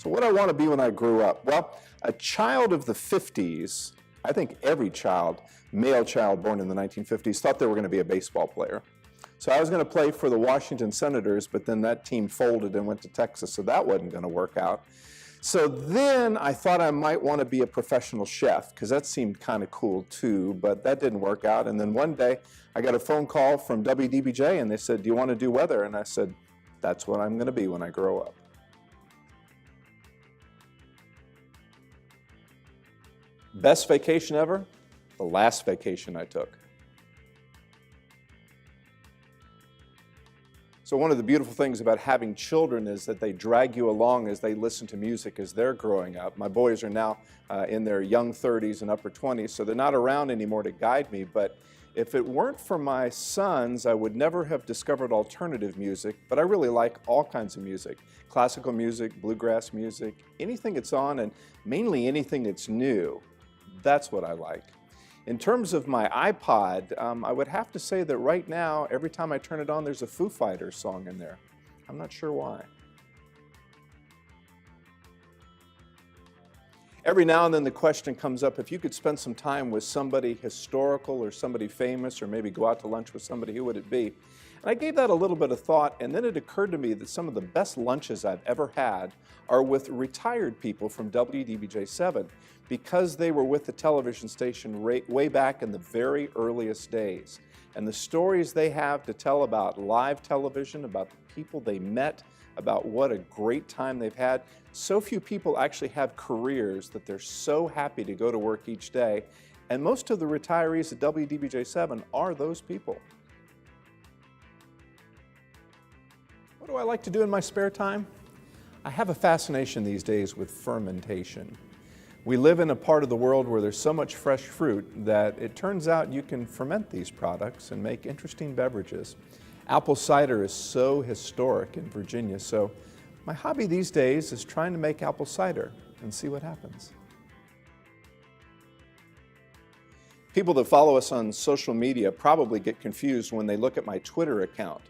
So what I want to be when I grew up? Well, a child of the 50s, I think every child, male child born in the 1950s, thought they were going to be a baseball player. So I was going to play for the Washington Senators, but then that team folded and went to Texas, so that wasn't going to work out. So then I thought I might want to be a professional chef, because that seemed kind of cool too, but that didn't work out. And then one day I got a phone call from WDBJ and they said, "Do you want to do weather?" And I said, "That's what I'm going to be when I grow up." Best vacation ever? The last vacation I took. So one of the beautiful things about having children is that they drag you along as they listen to music as they're growing up. My boys are now in their young 30s and upper 20s, so they're not around anymore to guide me, but if it weren't for my sons, I would never have discovered alternative music, but I really like all kinds of music. Classical music, bluegrass music, anything that's on, and mainly anything that's new. That's what I like. In terms of my iPod, I would have to say that right now, every time I turn it on, there's a Foo Fighters song in there. I'm not sure why. Every now and then the question comes up, if you could spend some time with somebody historical or somebody famous, or maybe go out to lunch with somebody, who would it be? And I gave that a little bit of thought, and then it occurred to me that some of the best lunches I've ever had are with retired people from WDBJ-7, because they were with the television station way back in the very earliest days. And the stories they have to tell about live television, about the people they met, about what a great time they've had. So few people actually have careers that they're so happy to go to work each day. And most of the retirees at WDBJ-7 are those people. What do I like to do in my spare time? I have a fascination these days with fermentation. We live in a part of the world where there's so much fresh fruit that it turns out you can ferment these products and make interesting beverages. Apple cider is so historic in Virginia, so my hobby these days is trying to make apple cider and see what happens. People that follow us on social media probably get confused when they look at my Twitter account.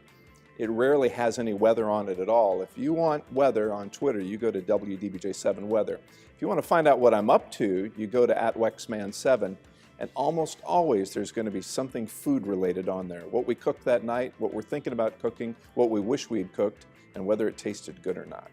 It rarely has any weather on it at all. If you want weather on Twitter, you go to WDBJ7 Weather. If you want to find out what I'm up to, you go to @WexMan7, and almost always there's going to be something food related on there. What we cooked that night, what we're thinking about cooking, what we wish we had cooked, and whether it tasted good or not.